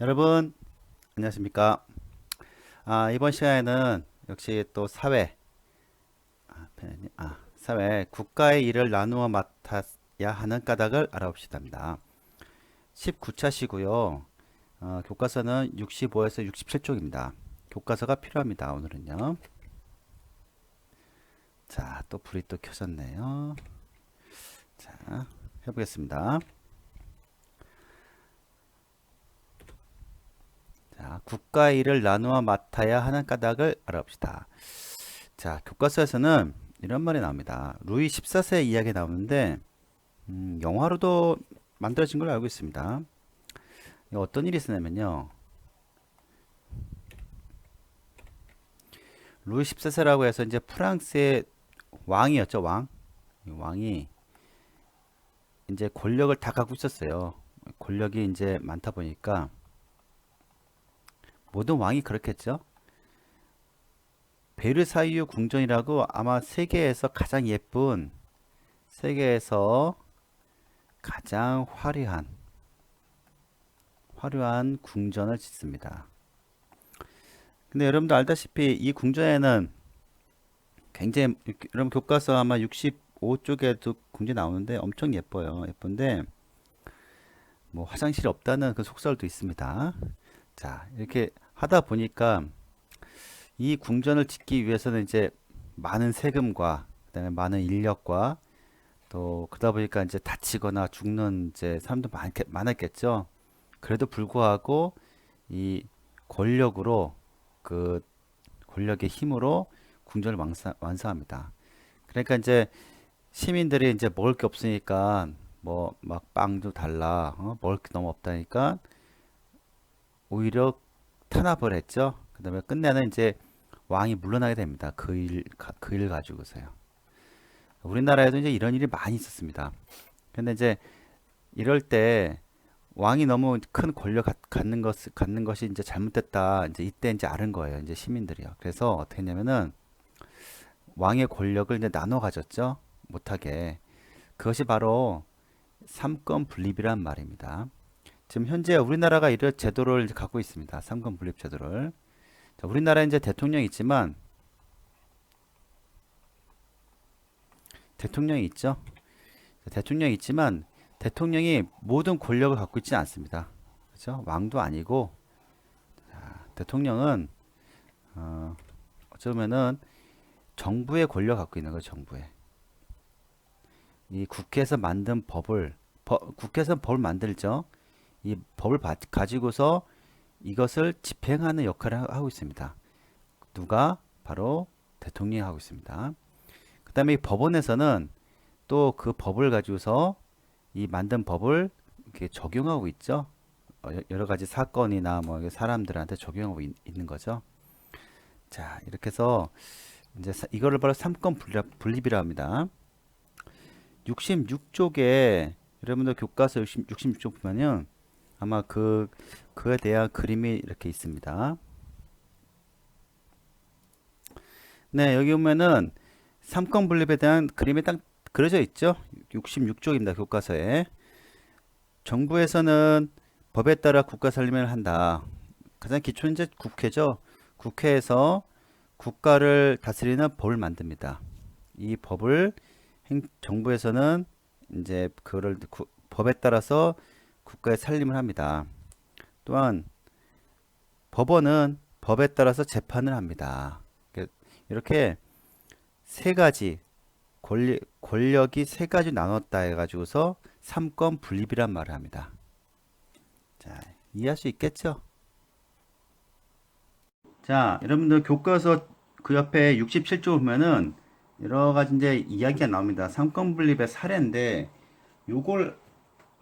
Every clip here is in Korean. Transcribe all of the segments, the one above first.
여러분, 안녕하십니까? 이번 시간에는 역시 또 사회, 국가의 일을 나누어 맡아야 하는 까닭을 알아봅시다입니다. 19차시고요. 교과서는 65에서 67쪽입니다. 교과서가 필요합니다. 오늘은요. 자, 또 불이 또 켜졌네요. 자, 해보겠습니다. 자, 국가의 일을 나누어 맡아야 하는 까닭을 알아봅시다. 자, 교과서에서는 이런 말이 나옵니다. 루이 14세 이야기 나오는데 영화로도 만들어진 걸로 알고 있습니다. 이거 어떤 일이 있었냐면요. 루이 14세라고 해서 이제 프랑스의 왕이었죠, 왕. 이 왕이 이제 권력을 다 갖고 있었어요. 권력이 이제 많다 보니까 모든 왕이 그렇겠죠. 베르사유 궁전이라고 아마 세계에서 가장 예쁜, 세계에서 가장 화려한 궁전을 짓습니다. 근데 여러분도 알다시피 이 궁전에는 굉장히 여러분 교과서 아마 65쪽에도 궁전 나오는데 엄청 예뻐요. 예쁜데 뭐 화장실이 없다는 그 속설도 있습니다. 자, 이렇게 하다 보니까 이 궁전을 짓기 위해서는 이제 많은 세금과 그다음에 많은 인력과 또 그러다 보니까 이제 다치거나 죽는 이제 사람도 많았겠죠. 그래도 불구하고 이 권력으로 그 권력의 힘으로 궁전을 완성합니다. 그러니까 이제 시민들이 이제 먹을 게 없으니까 뭐 막 빵도 달라, 먹을 게 너무 없다니까 오히려 탄압을 했죠. 그다음에 끝내는 이제 왕이 물러나게 됩니다. 그 일 가지고서요. 우리나라에도 이제 이런 일이 많이 있었습니다. 근데 이제 이럴 때 왕이 너무 큰 권력 갖는 것이 이제 잘못됐다. 이제 이때 이제 알은 거예요. 이제 시민들이요. 그래서 어떻게 했냐면은 왕의 권력을 이제 나눠 가졌죠. 못하게. 그것이 바로 삼권 분립이란 말입니다. 지금 현재 우리나라가 이런 제도를 이제 갖고 있습니다. 삼권 분립 제도를. 자, 우리나라에 이제 대통령이 있지만 대통령이 있죠. 대통령이 있지만 대통령이 모든 권력을 갖고 있지 않습니다. 그렇죠? 왕도 아니고 대통령은 어쩌면은 정부의 권력을 갖고 있는 거죠. 정부의. 이 국회에서 만든 국회에서 법을 만들죠. 이 법을 가지고서 이것을 집행하는 역할을 하고 있습니다. 누가? 바로 대통령이 하고 있습니다. 그 다음에 이 법원에서는 또 그 법을 가지고서 이 만든 법을 이렇게 적용하고 있죠. 여러 가지 사건이나 뭐 사람들한테 적용하고 있는 거죠. 자, 이렇게 해서 이제 이거를 바로 삼권 분립이라 합니다. 66쪽에 여러분들 교과서 66쪽 보면은 아마 그에 대한 그림이 이렇게 있습니다. 네, 여기 보면은 삼권 분립에 대한 그림이 딱 그려져 있죠. 66쪽입니다. 교과서에. 정부에서는 법에 따라 국가 살림을 한다. 가장 기초는 이제 국회죠. 국회에서 국가를 다스리는 법을 만듭니다. 이 법을 정부에서는 이제 그거를 법에 따라서 국가의 살림을 합니다. 또한 법원은 법에 따라서 재판을 합니다. 이렇게 세 가지 권력이 세 가지 나눴다 해가지고서 삼권 분립이란 말을 합니다. 자, 이해할 수 있겠죠? 자, 여러분들 교과서 그 옆에 67조 보면은 여러 가지 이제 이야기가 나옵니다. 삼권 분립의 사례인데 요걸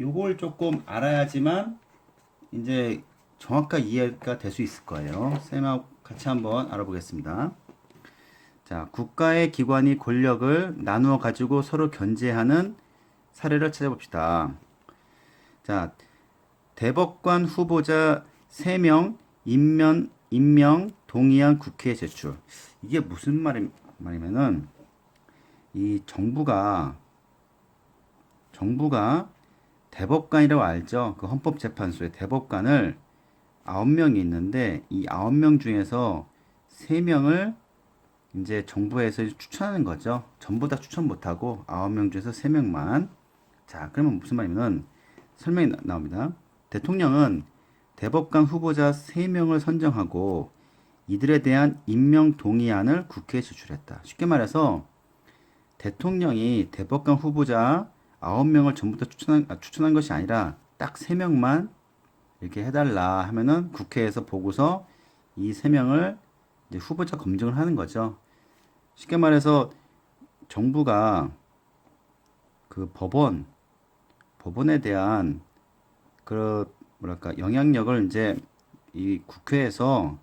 요걸 조금 알아야지만 이제 정확하게 이해가 될 수 있을 거예요. 쌤하고 같이 한번 알아보겠습니다. 자, 국가의 기관이 권력을 나누어 가지고 서로 견제하는 사례를 찾아봅시다. 자, 대법관 후보자 3명 임명 동의안 국회에 제출. 이게 무슨 말이면은 이 정부가 대법관이라고 알죠? 그 헌법재판소의 대법관을 9명이 있는데 이 9명 중에서 3명을 이제 정부에서 추천하는 거죠. 전부 다 추천 못하고 9명 중에서 3명만. 자, 그러면 무슨 말이냐면 설명이 나옵니다. 대통령은 대법관 후보자 3명을 선정하고 이들에 대한 임명 동의안을 국회에 제출했다. 쉽게 말해서 대통령이 대법관 후보자 9명을 전부 다 추천한 것이 아니라 딱 3명만 이렇게 해달라 하면은 국회에서 보고서 이 3명을 이제 후보자 검증을 하는 거죠. 쉽게 말해서 정부가 그 법원에 대한 그 뭐랄까 영향력을 이제 이 국회에서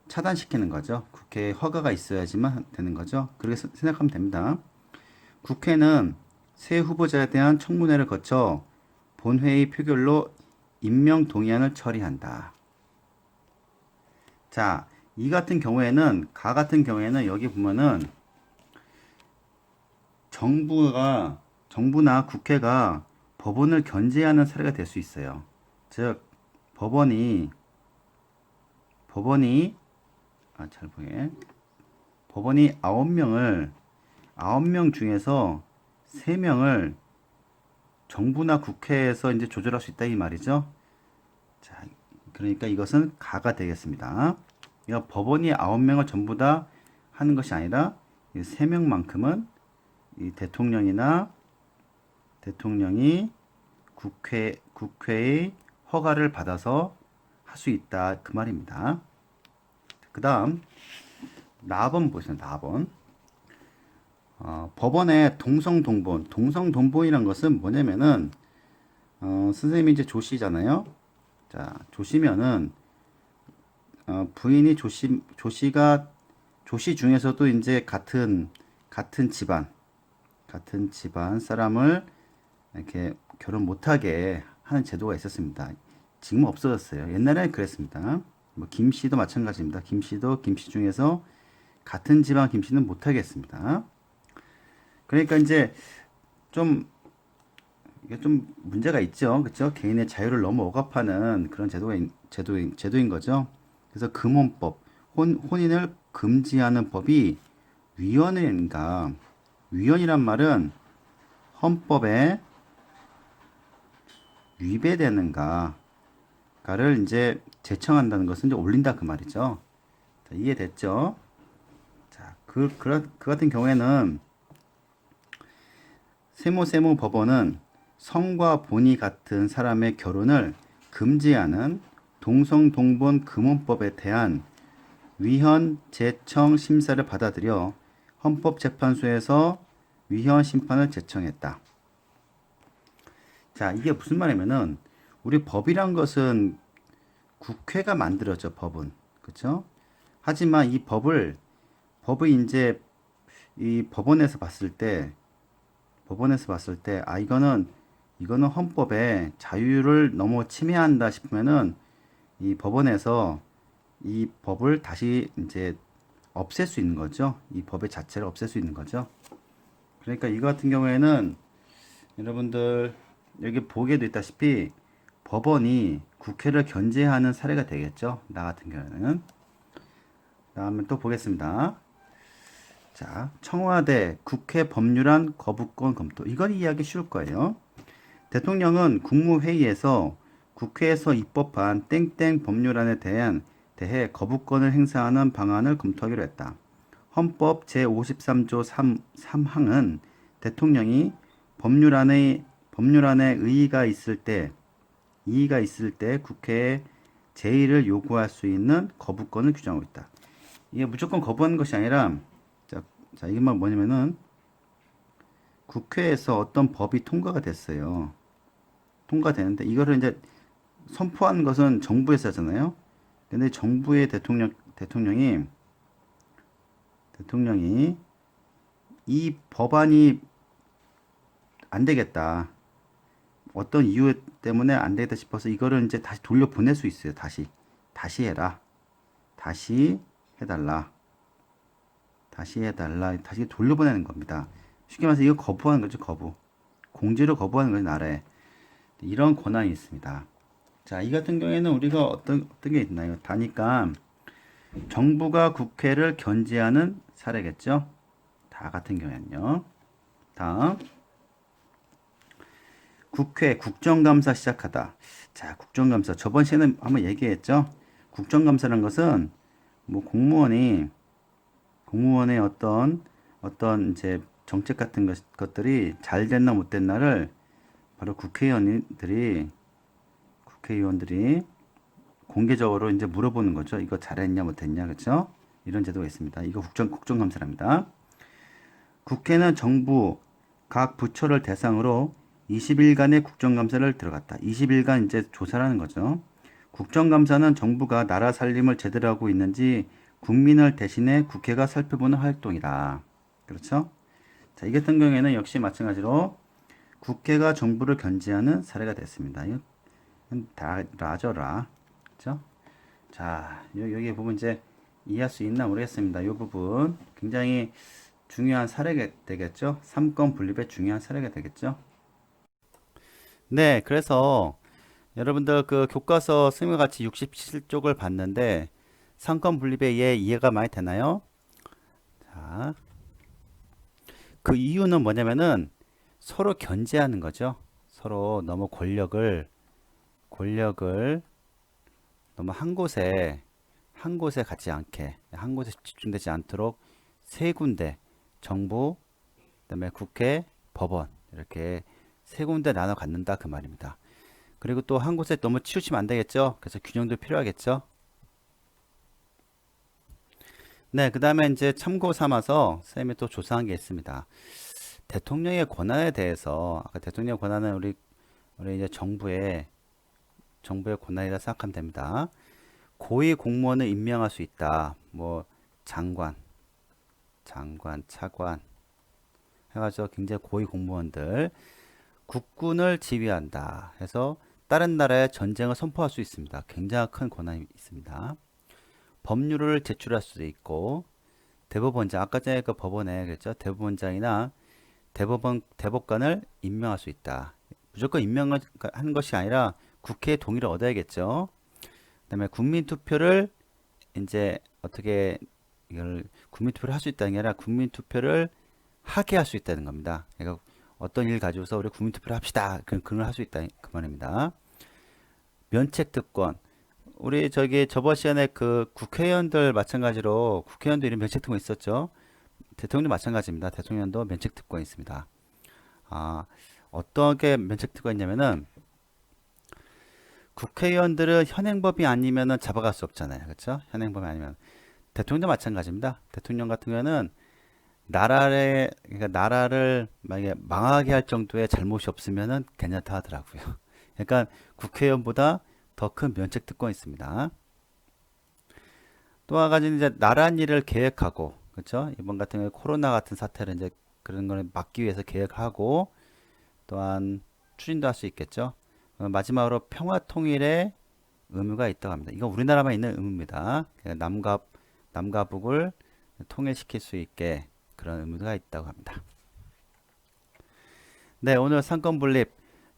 차단시키는 거죠. 국회에 허가가 있어야지만 되는 거죠. 그렇게 생각하면 됩니다. 국회는 새 후보자에 대한 청문회를 거쳐 본회의 표결로 임명 동의안을 처리한다. 자, 이 같은 경우에는 가 같은 경우에는 여기 보면은 정부나 국회가 법원을 견제하는 사례가 될 수 있어요. 즉 법원이 잘 보게 법원이 9명 중에서 3명을 정부나 국회에서 이제 조절할 수 있다 이 말이죠. 자, 그러니까 이것은 가가 되겠습니다. 그러니까 법원이 9명을 전부 다 하는 것이 아니라 3명만큼은 이 대통령이 국회의 허가를 받아서 할 수 있다 그 말입니다. 그 다음 나번 보시면 나번 법원의 동성동본이란 것은 뭐냐면은 선생님이 이제 조씨잖아요. 자, 조씨면은 부인이 조씨 중에서도 이제 같은 집안 사람을 이렇게 결혼 못하게 하는 제도가 있었습니다. 지금은 없어졌어요. 옛날에는 그랬습니다. 뭐 김씨도 마찬가지입니다. 김씨 중에서 같은 집안 김씨는 못하게 했습니다. 그러니까 이제 좀 이게 좀 문제가 있죠. 그렇죠? 개인의 자유를 너무 억압하는 그런 제도인 거죠. 그래서 금혼법, 혼인을 금지하는 법이 위헌인가? 위헌이란 말은 헌법에 위배되는가를 이제 제청한다는 것은 이제 올린다 그 말이죠. 자, 이해됐죠? 자, 그 같은 경우에는 세무 법원은 성과 본이 같은 사람의 결혼을 금지하는 동성동본 금혼법에 대한 위헌 제청 심사를 받아들여 헌법재판소에서 위헌 심판을 제청했다. 자, 이게 무슨 말이냐면은 우리 법이란 것은 국회가 만들었죠, 법은. 그렇죠? 하지만 이 법을 이제 이 법원에서 봤을 때 이거는 헌법에 자유를 너무 침해한다 싶으면은 이 법원에서 이 법을 다시 이제 없앨 수 있는 거죠. 이 법의 자체를 없앨 수 있는 거죠. 그러니까 이거 같은 경우에는 여러분들 여기 보게도 있다시피 법원이 국회를 견제하는 사례가 되겠죠. 나 같은 경우에는. 다음에 또 보겠습니다. 자, 청와대 국회 법률안 거부권 검토. 이건 이해하기 쉬울 거예요. 대통령은 국무회의에서 국회에서 입법한 땡땡 법률안에 대해 거부권을 행사하는 방안을 검토하기로 했다. 헌법 제53조 3항은 대통령이 법률안에 이의가 있을 때 국회에 제의를 요구할 수 있는 거부권을 규정하고 있다. 이게 무조건 거부하는 것이 아니라 이게 뭐냐면은 국회에서 어떤 법이 통과가 됐어요. 통과되는데 이거를 이제 선포한 것은 정부에서 하잖아요. 근데 정부의 대통령이 이 법안이 안 되겠다. 어떤 이유 때문에 안 되겠다 싶어서 이거를 이제 다시 돌려보낼 수 있어요. 다시 해라. 다시 해달라. 다시 돌려보내는 겁니다. 쉽게 말해서 이거 거부하는 거죠, 거부. 공지를 거부하는 거죠, 나라에. 이런 권한이 있습니다. 자, 이 같은 경우에는 우리가 어떤 게 있나요? 다니까 정부가 국회를 견제하는 사례겠죠? 다 같은 경우에는요. 다음, 국회 국정감사 시작하다. 자, 국정감사. 저번 시간에 한번 얘기했죠? 국정감사라는 것은 뭐 공무원의 어떤 이제 정책 같은 것들이 잘 됐나 못 됐나를 바로 국회의원들이 공개적으로 이제 물어보는 거죠. 이거 잘했냐 못했냐, 그렇죠? 이런 제도가 있습니다. 이거 국정감사랍니다. 국회는 정부 각 부처를 대상으로 20일간의 국정감사를 들어갔다. 20일간 이제 조사를 하는 거죠. 국정감사는 정부가 나라 살림을 제대로 하고 있는지 국민을 대신해 국회가 살펴보는 활동이다. 그렇죠? 자, 이 같은 경우에는 역시 마찬가지로 국회가 정부를 견제하는 사례가 됐습니다. 이건 다 라죠라. 그렇죠? 자, 여기 부분 이제 이해할 수 있나 모르겠습니다. 이 부분 굉장히 중요한 사례가 되겠죠? 삼권 분립의 중요한 사례가 되겠죠? 네, 그래서 여러분들 그 교과서 스님과 같이 67쪽을 봤는데 삼권 분립에 이해가 많이 되나요? 자, 그 이유는 뭐냐면은 서로 견제하는 거죠. 서로 너무 권력을 너무 한 곳에 갖지 않게, 한 곳에 집중되지 않도록 세 군데, 정부, 그다음에 국회, 법원 이렇게 세 군데 나눠 갖는다 그 말입니다. 그리고 또 한 곳에 너무 치우치면 안 되겠죠. 그래서 균형도 필요하겠죠. 네, 그 다음에 이제 참고 삼아서 쌤이 또 조사한 게 있습니다. 대통령의 권한에 대해서 아까 대통령의 권한은 우리 이제 정부의 권한이라 생각하면 됩니다. 고위 공무원을 임명할 수 있다. 뭐 장관, 차관 해가지고 굉장히 고위 공무원들 국군을 지휘한다 해서 다른 나라에 전쟁을 선포할 수 있습니다. 굉장히 큰 권한이 있습니다. 법률을 제출할 수도 있고 대법원장 아까 전에 그 법원에 그랬죠. 대법원장이나 대법관을 임명할 수 있다. 무조건 임명을 하는 것이 아니라 국회의 동의를 얻어야겠죠. 그다음에 국민투표를 이제 어떻게 이걸 국민투표를 할 수 있다는 게 아니라 국민투표를 하게 할 수 있다는 겁니다. 그러니까 어떤 일 가지고서 우리 국민투표를 합시다. 그런 걸 할 수 있다 그 말입니다. 면책특권. 우리 저번 시간에 그 국회의원들 마찬가지로 국회의원도 이런 면책특권 있었죠. 대통령도 마찬가지입니다. 대통령도 면책특권이 있습니다. 아, 어떻게 면책특권이 있냐면은 국회의원들은 현행법이 아니면은 잡아갈 수 없잖아요. 그렇죠? 현행법이 아니면 대통령도 마찬가지입니다. 대통령 같은 경우는 그러니까 나라를 만약에 망하게 할 정도의 잘못이 없으면은 괜찮다 하더라고요. 그러니까 국회의원보다 더 큰 면책 특권이 있습니다. 또 한 가지는 이제 나란 일을 계획하고, 그렇죠? 이번 같은 경우에 코로나 같은 사태를 이제 그런 걸 막기 위해서 계획하고, 또한 추진도 할 수 있겠죠. 마지막으로 평화 통일의 의무가 있다고 합니다. 이건 우리나라만 있는 의무입니다. 그러니까 남과 북을 통일시킬 수 있게 그런 의무가 있다고 합니다. 네, 오늘 상권 분립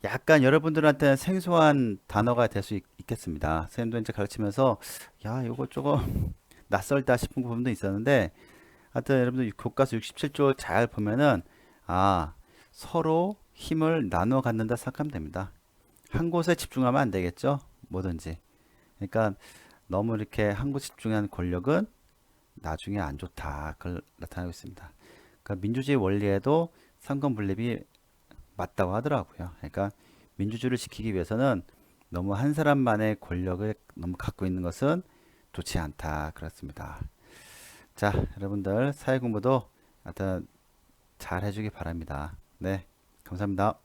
약간 여러분들한테는 생소한 단어가 될 수 있겠습니다. 선생님도 이제 가르치면서 야, 이거 조금 낯설다 싶은 부분도 있었는데 하여튼 여러분들 교과서 67조 잘 보면은 서로 힘을 나누어 갖는다 생각하면 됩니다. 한 곳에 집중하면 안 되겠죠? 뭐든지. 그러니까 너무 이렇게 한 곳에 집중한 권력은 나중에 안 좋다. 그걸 나타내고 있습니다. 그러니까 민주주의 원리에도 상권 분립이 맞다고 하더라고요. 그러니까 민주주의를 지키기 위해서는 너무 한 사람만의 권력을 너무 갖고 있는 것은 좋지 않다. 그렇습니다. 자, 여러분들 사회 공부도 하여튼 잘 해주기 바랍니다. 네, 감사합니다.